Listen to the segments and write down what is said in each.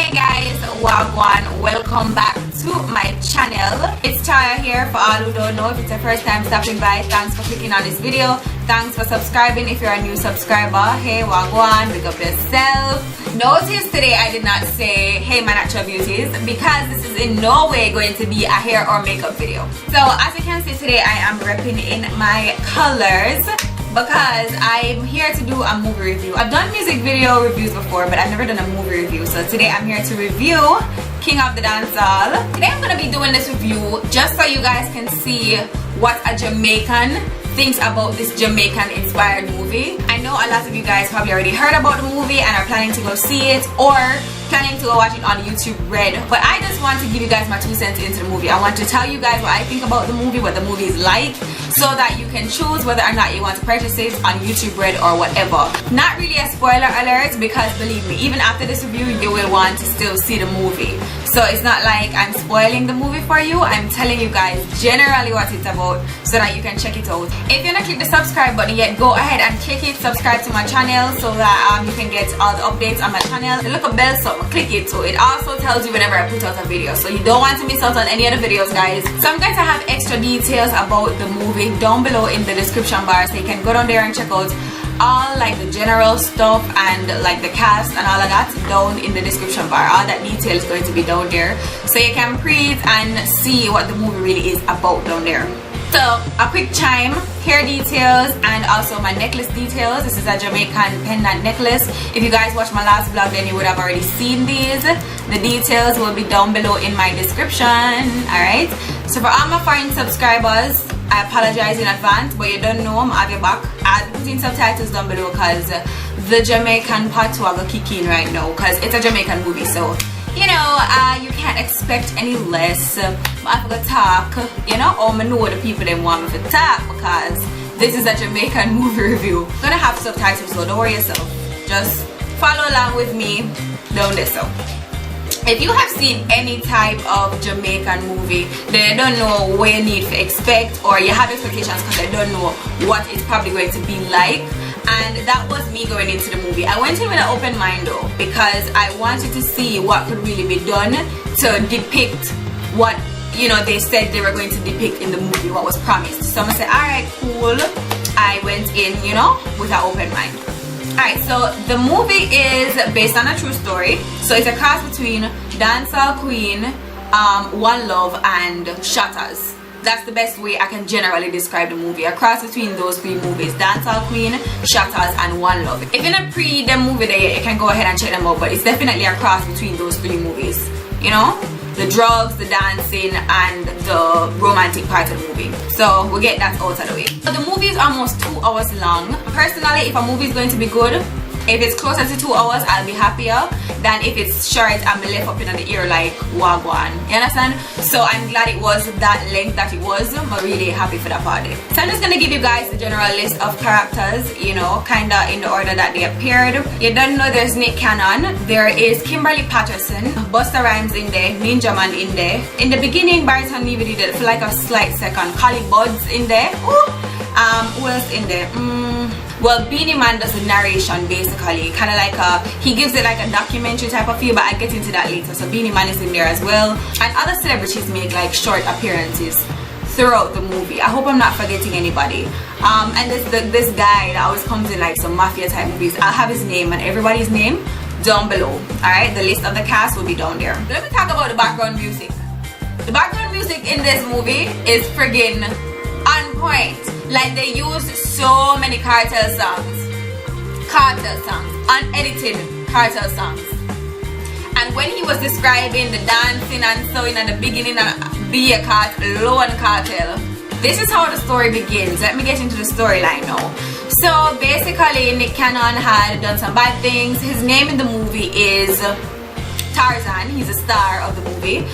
Hey guys, wagwan, welcome back to my channel. It's Toya here. For all who don't know, if it's your first time stopping by, thanks for clicking on this video. Thanks for subscribing if you're a new subscriber. Hey wagwan, big up yourself. Notice today I did not say hey my natural beauties, because this is in no way going to be a hair or makeup video. So as you can see, today I am repping in my colors because I'm here to do a movie review. I've done music video reviews before, but I've never done a movie review. So today I'm here to review King of the Dancehall. Today I'm gonna be doing this review just so you guys can see what a Jamaican thinks about this Jamaican inspired movie. I know a lot of you guys probably already heard about the movie and are planning to go see it or planning to go watch it on YouTube Red, but I just want to give you guys my 2 cents into the movie. I want to tell you guys what I think about the movie, what the movie is like, so that you can choose whether or not you want to purchase it on YouTube Red or whatever. Not really a spoiler alert, because believe me, even after this review you will want to still see the movie. So it's not like I'm spoiling the movie for you. I'm telling you guys generally what it's about so that you can check it out. If you're not click the subscribe button yet, go ahead and click it, subscribe to my channel so that you can get all the updates on my channel. Look a bell, so click it, so it also tells you whenever I put out a video, so you don't want to miss out on any other videos, guys. So I'm going to have extra details about the movie down below in the description bar, so you can go down there and check out all like the general stuff and like the cast and all of that down in the description bar. All that detail is going to be down there, so you can breathe and see what the movie really is about down there. So a quick chime, hair details and also my necklace details. This is a Jamaican pendant necklace. If you guys watched my last vlog, then you would have already seen these. The details will be down below in my description. Alright, so for all my foreign subscribers, I apologize in advance, but you don't know, I'm have your back. I'll put in subtitles down below because the Jamaican patois will kick in right now, because it's a Jamaican movie, so you know, you can't expect any less. I forgot to talk, you know, I know the people that want me to talk, because this is a Jamaican movie review. I'm gonna have subtitles, so don't worry yourself. Just follow along with me down there. So if you have seen any type of Jamaican movie, then you don't know what you need to expect, or you have expectations because you don't know what it's probably going to be like. And that was me going into the movie. I went in with an open mind though, because I wanted to see what could really be done to depict what, you know, they said they were going to depict in the movie, what was promised. So I'm gonna say, alright, cool. I went in, you know, with an open mind. Alright, so the movie is based on a true story. So it's a cross between Dancehall Queen, One Love and Shatters. That's the best way I can generally describe the movie. A cross between those 3 movies: Dancehall Queen, Shatters and One Love. If you're not pre the movie there, you can go ahead and check them out, but it's definitely a cross between those 3 movies. You know, the drugs, the dancing and the romantic part of the movie. So we'll get that out of the way. So the movie is almost 2 hours long. Personally, if a movie is going to be good, if it's closer to 2 hours, I'll be happier than if it's short and me left up in the ear like wagwan. You understand? So I'm glad it was that length that it was. I'm really happy for that part. So I'm just gonna give you guys the general list of characters, you know, kinda in the order that they appeared. You don't know, there's Nick Cannon, there is Kimberly Patterson, Busta Rhymes in there, Ninja Man in there. In the beginning, Barrington Levy did for like a slight second. Collie Buds in there. Ooh. Who else in there? Well, Beanie Man does the narration basically, kind of like he gives it like a documentary type of feel, but I get into that later. So Beanie Man is in there as well, and other celebrities make like short appearances throughout the movie. I hope I'm not forgetting anybody. And this guy that always comes in like some mafia type movies, I'll have his name and everybody's name down below. Alright, the list of the cast will be down there. Let me talk about the background music. The background music in this movie is friggin' on point. Like, they used so many cartel songs, unedited cartel songs. And when he was describing the dancing and so in at the beginning of Be a Low and Cartel, this is how the story begins. Let me get into the storyline now. So basically, Nick Cannon had done some bad things. His name in the movie is Tarzan. He's a star of the movie.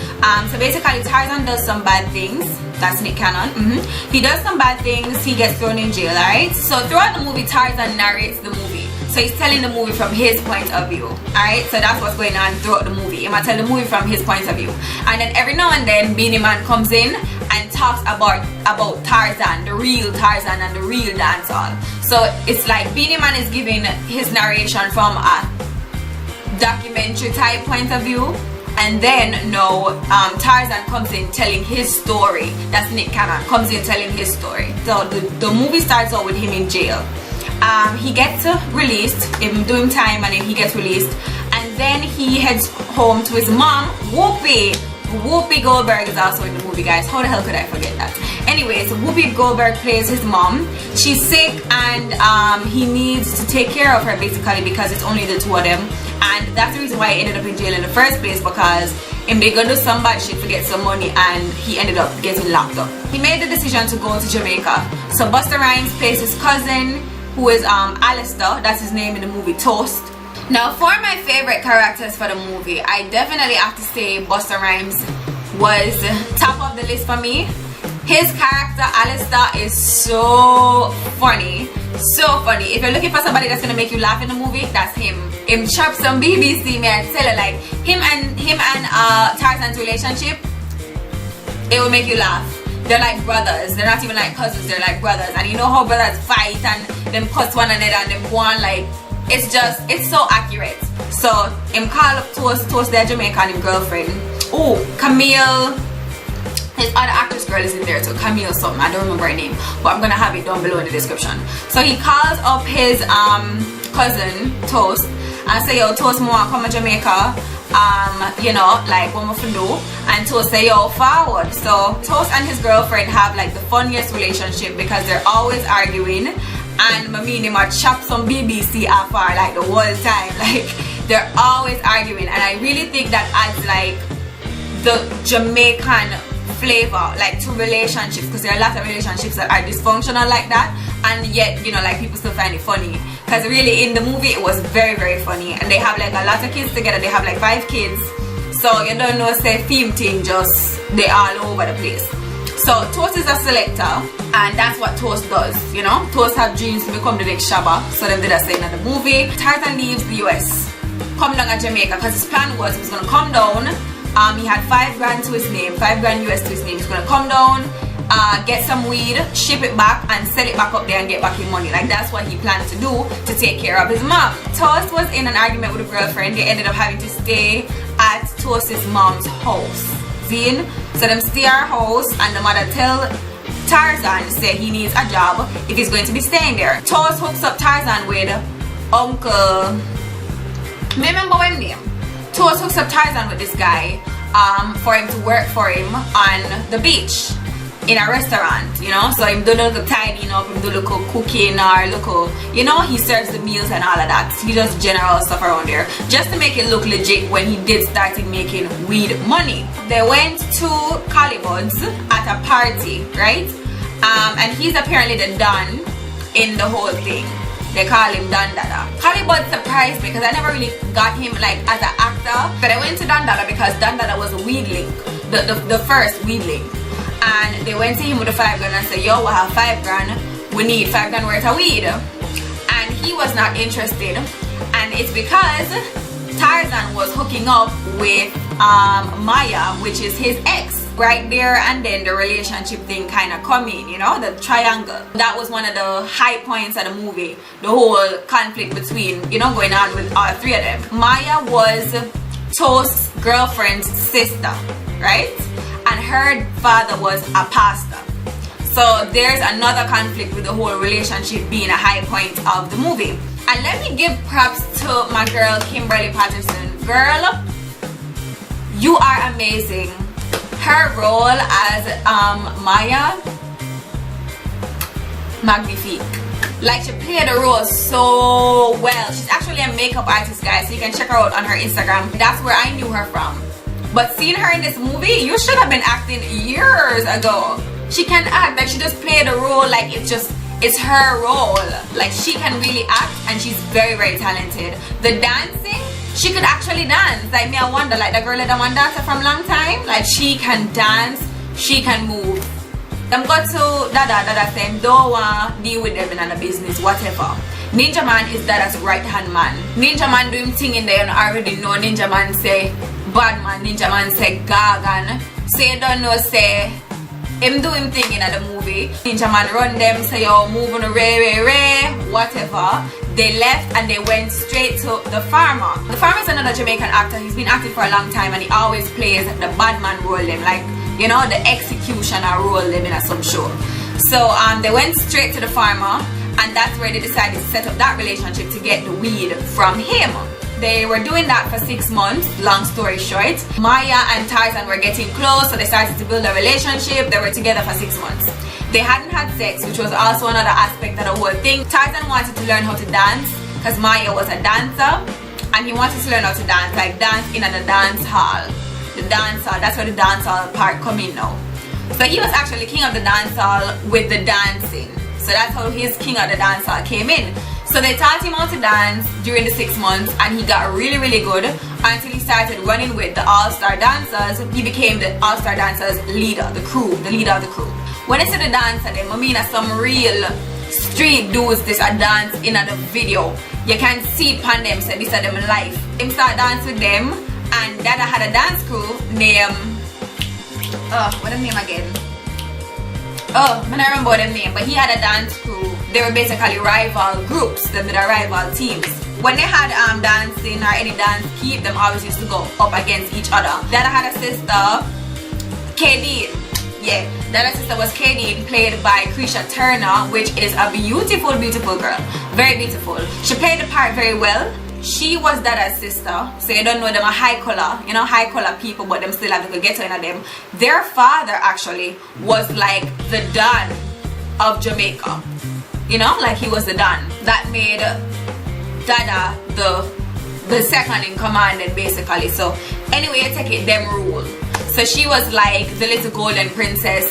So basically, Tarzan does some bad things. That's Nick Cannon. He does some bad things. He gets thrown in jail, alright? So throughout the movie, Tarzan narrates the movie. So he's telling the movie from his point of view, alright? So that's what's going on throughout the movie. He might tell the movie from his point of view. And then every now and then, Beanie Man comes in and talks about Tarzan, the real Tarzan and the real dancehall. So it's like Beanie Man is giving his narration from a documentary type point of view. And then no, Tarzan comes in telling his story. That's Nick Cannon comes in telling his story. So the movie starts out with him in jail. He gets released, him doing time, and then he gets released, and then he heads home to his mom, Whoopi. Whoopi Goldberg is also in the movie, guys. How the hell could I forget that? Anyways, Whoopi Goldberg plays his mom. She's sick, and he needs to take care of her basically because it's only the two of them. And that's the reason why he ended up in jail in the first place, because they gonna do some bad shit to get some money, and he ended up getting locked up. He made the decision to go to Jamaica. So Busta Rhymes plays his cousin, who is Alistair. That's his name in the movie Toast. Now, for my favorite characters for the movie, I definitely have to say Busta Rhymes was top of the list for me. His character Alistair is so funny, so funny. If you're looking for somebody that's gonna make you laugh in the movie, that's him. Him chop some BBC, me and tell her, like him and Tarzan's relationship, it will make you laugh. They're like brothers. They're not even like cousins. They're like brothers. And you know how brothers fight and them cuss one another and them go on, like it's so accurate. So him call up Toast their Jamaican, him girlfriend. Oh, Camille. His other actress girl is in there too, Camille something, I don't remember her name, but I'm gonna have it down below in the description. So he calls up his cousin Toast and say, yo, Toast, more come to Jamaica, you know, like what we do. And Toast say, yo, forward. So Toast and his girlfriend have like the funniest relationship because they're always arguing, and I mean, they might chop some BBC afar like the whole time. Like they're always arguing, and I really think that adds like the Jamaican flavor like to relationships, because there are a lot of relationships that are dysfunctional like that, and yet, you know, like people still find it funny, because really in the movie it was very, very funny. And they have like a lot of kids together. They have like 5 kids, so you don't know, say theme thing, just they all over the place. So Toast is a selector, and that's what Toast does, you know. Toast have dreams to become the next Shabba, so them did a saying in the movie. Tarzan leaves the US, come down to Jamaica, because his plan was he was gonna come down. He had $5 grand to his name, $5 grand US to his name. He's gonna come down, get some weed, ship it back, and sell it back up there and get back his money. Like that's what he planned to do to take care of his mom. Toast was in an argument with a girlfriend. They ended up having to stay at Toast's mom's house. Zine, so them stay at her house, and the mother tell Tarzan say he needs a job if he's going to be staying there. Toast hooks up Tarzan with Uncle. Remember when name? Toast hooks up Tarzan with this guy for him to work for him on the beach in a restaurant, you know. So him do little tidying up, him do little cooking, or little, you know, he serves the meals and all of that. He does general stuff around there just to make it look legit when he did start making weed money. They went to Collibud's at a party, right? And he's apparently the Don in the whole thing. They call him Don Dada. Hollywood surprised me because I never really got him like as an actor. But I went to Don Dada because Don Dada was a weed link, the first weed link. And they went to him with the $5 grand and said, yo, we have $5 grand. We need $5 grand worth of weed. And he was not interested. And it's because Tarzan was hooking up with Maya, which is his ex. Right there, and then the relationship thing kind of come in, you know, the triangle. That was one of the high points of the movie, the whole conflict between, you know, going on with all 3 of them. Maya was Toast's girlfriend's sister, right? And her father was a pastor. So there's another conflict with the whole relationship being a high point of the movie. And let me give props to my girl Kimberly Patterson. Girl, you are amazing. Her role as Maya, magnifique. Like, she played the role so well. She's actually a makeup artist, guys, so you can check her out on her Instagram. That's where I knew her from. But seeing her in this movie, you should have been acting years ago. She can act, like she just played the role like it's her role. Like, she can really act, and she's very, very talented. The dancing, she could actually dance. Like me, I wonder, like the girl that one dancer from long time, like she can dance, she can move. Them go to Dada say don't want deal with them in the business, whatever. Ninja Man is Dada's right hand man. Ninja Man do him thing in there, and already know Ninja Man say bad man, Ninja Man say gargan. Say don't know, say him do him thing in the movie. Ninja Man run them, say yo move on the ray, whatever. they left and they went straight to the farmer. The farmer is another Jamaican actor. He's been acting for a long time and he always plays the bad man role in, like, you know, the executioner role in some show. So they went straight to the farmer, and that's where they decided to set up that relationship to get the weed from him. They were doing that for 6 months, long story short. Maya and Tarzan were getting close, so they started to build a relationship. They were together for 6 months. They hadn't had sex, which was also another aspect of the whole thing. Tarzan wanted to learn how to dance because Maya was a dancer, and he wanted to learn how to dance, like dance in the dance hall. The dance hall, that's where the dance hall part come in now. So he was actually king of the dance hall with the dancing. So that's how his king of the dance hall came in. So they taught him how to dance during the 6 months, and he got really, really good until he started running with the all-star dancers. He became the all-star dancers leader, the leader of the crew. When I say the dancer, I mean some real street dudes this a dance in the video. You can see upon them, so this is them life. Him start dance with them, and Dada had a dance crew named, what the name again? I don't remember them name, but he had a dance crew. They were basically rival groups, they were rival teams. When they had dancing or any dance keep, them always used to go up against each other. Dada had a sister, KD. Yeah, Dada's sister was KD, played by Krisha Turner, which is a beautiful, beautiful girl. Very beautiful. She played the part very well. She was Dada's sister, so you don't know them a high color, you know, high color people, but them still have the ghetto in them. Their father actually was like the Don of Jamaica, you know, like he was the Don. That made Dada the second in command, and basically. So anyway, I take it them rule. So she was like the little golden princess,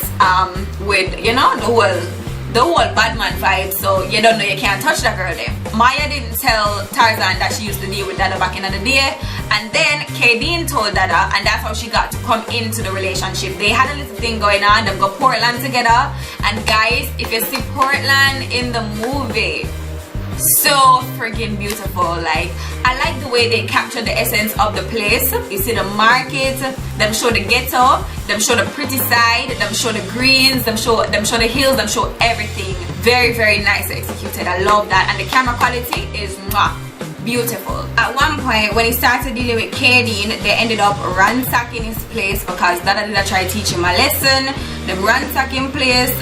with, you know, the whole bad man vibe. So you don't know, you can't touch that girl there. Maya didn't tell Tarzan that she used to deal with Dada back in the day, and then Kadeen told Dada, and that's how she got to come into the relationship. They had a little thing going on. They go Portland together, and guys, if you see Portland in the movie, so freaking beautiful. Like, I like the way they capture the essence of the place. You see the market, them show the ghetto, them show the pretty side, them show the greens, them show the hills, them show everything. Very, very nice executed. I love that, and the camera quality is beautiful. At one point, when he started dealing with Kadeen, they ended up ransacking his place because Dada did try to teach him a lesson. Them ransacking place,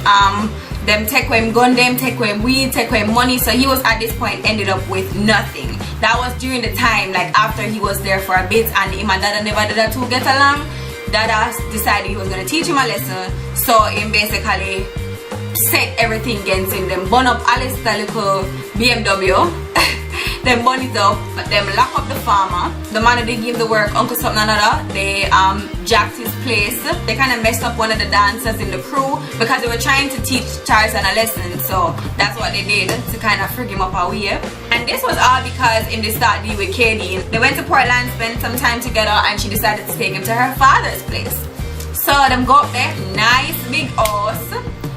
them take away him gun, them take away him weed, take away him money. So he was at this point ended up with nothing. That was during the time, like after he was there for a bit, and him and Dada never did that to get along. Dada decided he was going to teach him a lesson, so him basically set everything against him. Them burn up Alistair little BMW. Them burn it up, them lock up the farmer. The man who did give the work, Uncle something another, they jacked his place. They kind of messed up one of the dancers in the crew because they were trying to teach Tarzan a lesson. So that's what they did to kind of frig him up a way. And this was all because in the start deal with Kadeen. They went to Portland, spent some time together, and she decided to take him to her father's place. So them go up there, nice big house.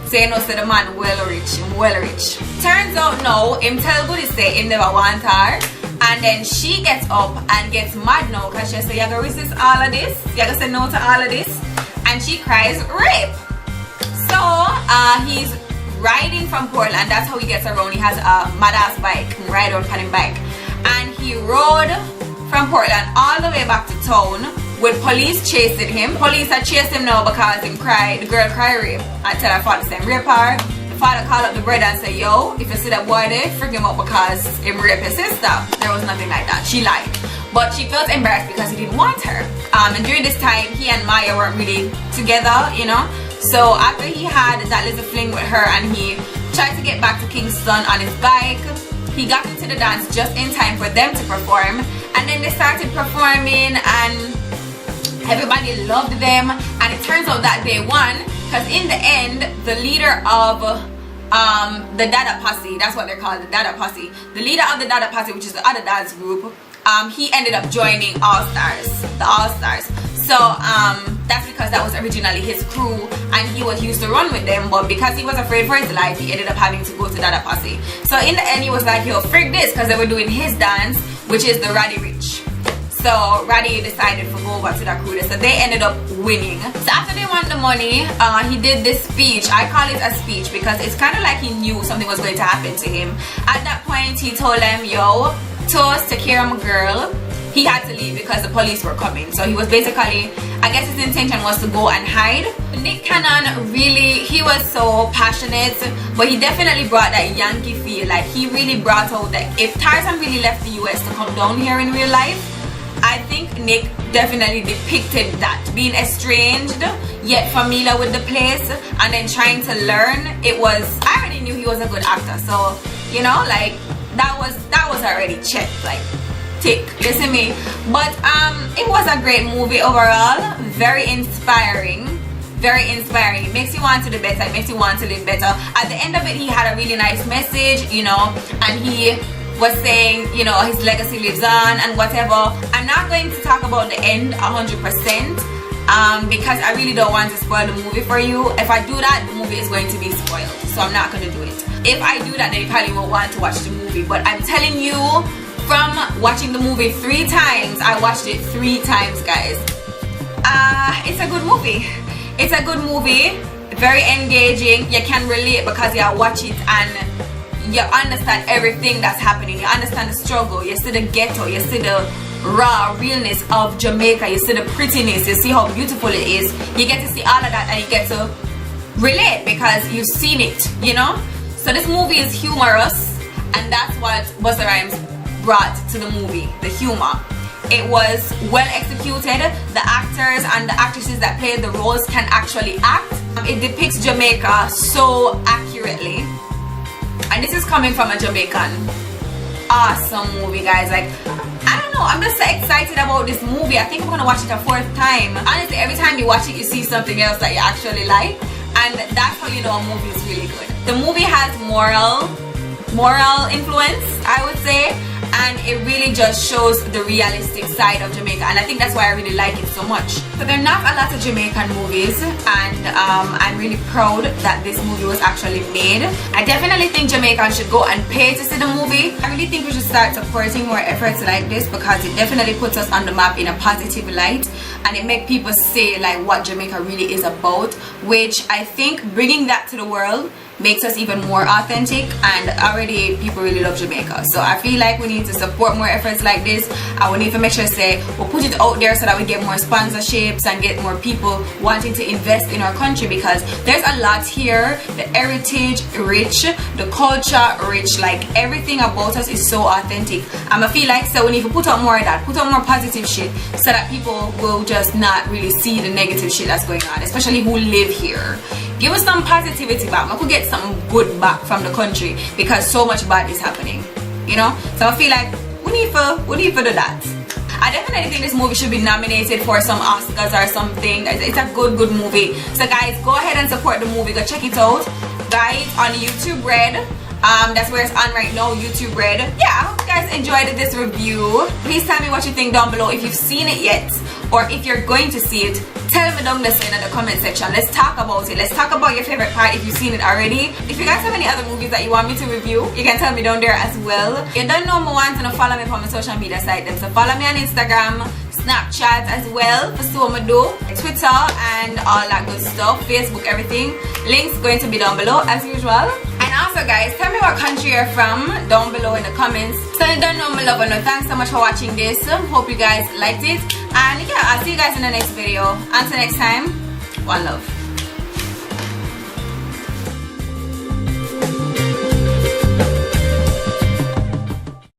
Say no, say the man well rich, well rich. Turns out now, him tell Goody say him never want her, and then she gets up and gets mad now because she say, you gotta resist all of this, you gotta say no to all of this, and she cries rape. So he's riding from Portland, that's how he gets around. He has a mad ass bike, he ride on his bike, and he rode from Portland all the way back to town with police chasing him. Police are chasing him now because him cried, the girl cried rape. I tell her father saying rape her. The father called up the brother and said, yo, if you see that boy there, freak him up because him rape his sister. There was nothing like that. She lied. But she felt embarrassed because he didn't want her. And during this time, he and Maya weren't really together, you know. So after he had that little fling with her and he tried to get back to Kingston on his bike, he got into the dance just in time for them to perform. And then they started performing and everybody loved them, and it turns out that they won because in the end, the leader of the Dada Posse, that's what they're called, the Dada Posse, the leader of the Dada Posse, which is the other dance group, he ended up joining the All-Stars. So that's because that was originally his crew and he used to run with them, but because he was afraid for his life, he ended up having to go to Dada Posse. So in the end, he was like, yo, frig this, because they were doing his dance, which is the Roddy Rich. So Roddy decided to go over to that crew. So they ended up winning. So after they won the money, he did this speech. I call it a speech because it's kind of like he knew something was going to happen to him. At that point, he told them, yo, toast, take care of my girl. He had to leave because the police were coming. So he was basically, I guess his intention was to go and hide. Nick Cannon really, he was so passionate, but he definitely brought that Yankee feel. Like he really brought out that if Tarzan really left the US to come down here in real life, I think Nick definitely depicted that. Being estranged, yet familiar with the place, and then trying to learn. It was, I already knew he was a good actor. So, you know, like that was already checked. Like, tick, you see me? But it was a great movie overall. Very inspiring. Very inspiring. It makes you want to do better. It makes you want to live better. At the end of it, he had a really nice message, you know, and he was saying, you know, his legacy lives on and whatever. I'm not going to talk about the end 100% because I really don't want to spoil the movie for you. If I do that, the movie is going to be spoiled, so I'm not going to do it. If I do that, then you probably won't want to watch the movie. But I'm telling you, from watching the movie 3 times, I watched it 3 times, guys. It's a good movie. It's a good movie, very engaging. You can relate because you watch it and you understand everything that's happening. You understand the struggle. You see the ghetto. You see the raw realness of Jamaica. You see the prettiness. You see how beautiful it is. You get to see all of that and you get to relate because you've seen it, you know. So this movie is humorous, and that's what Busta Rhymes brought to the movie, the humor. It was well executed. The actors and the actresses that played the roles can actually act. It depicts Jamaica so accurately. And this is coming from a Jamaican. Awesome movie, guys. Like, I don't know, I'm just so excited about this movie. I think I'm gonna watch it a 4th time. Honestly, every time you watch it, you see something else that you actually like, and that's how you know a movie is really good. The movie has moral influence, I would say, and it really just shows the realistic side of Jamaica, and I think that's why I really like it so much. So there are not a lot of Jamaican movies, and I'm really proud that this movie was actually made. I definitely think Jamaicans should go and pay to see the movie. I really think we should start supporting more efforts like this because it definitely puts us on the map in a positive light, and it makes people say like what Jamaica really is about, which I think bringing that to the world makes us even more authentic, and already people really love Jamaica. So I feel like we need to support more efforts like this, and we need to make sure we'll put it out there so that we get more sponsorships and get more people wanting to invest in our country, because there's a lot here. The heritage rich, the culture rich, like everything about us is so authentic. I feel like so we need to put out more of that, put out more positive shit so that people will just not really see the negative shit that's going on, especially who live here. Give us some positivity back. I could get something good back from the country because so much bad is happening, you know. So I feel like we need to do that. I definitely think this movie should be nominated for some Oscars or something. It's a good movie. So guys, go ahead and support the movie. Go check it out, guys, on YouTube Red. That's where it's on right now, YouTube Red. Yeah, I hope you guys enjoyed this review. Please tell me what you think down below, if you've seen it yet or if you're going to see it. Tell me down below in the comment section. Let's talk about it. Let's talk about your favorite part if you've seen it already. If you guys have any other movies that you want me to review, you can tell me down there as well. You don't know me want to follow me on my social media site, so follow me on Instagram, Snapchat as well for see what I do, Twitter and all that good stuff, Facebook, everything. Links going to be down below as usual. And also guys, tell me what country you're from down below in the comments. So you don't know my love, no, thanks so much for watching this. Hope you guys liked it, and yeah, I'll see you guys in the next video. Until next time, one love.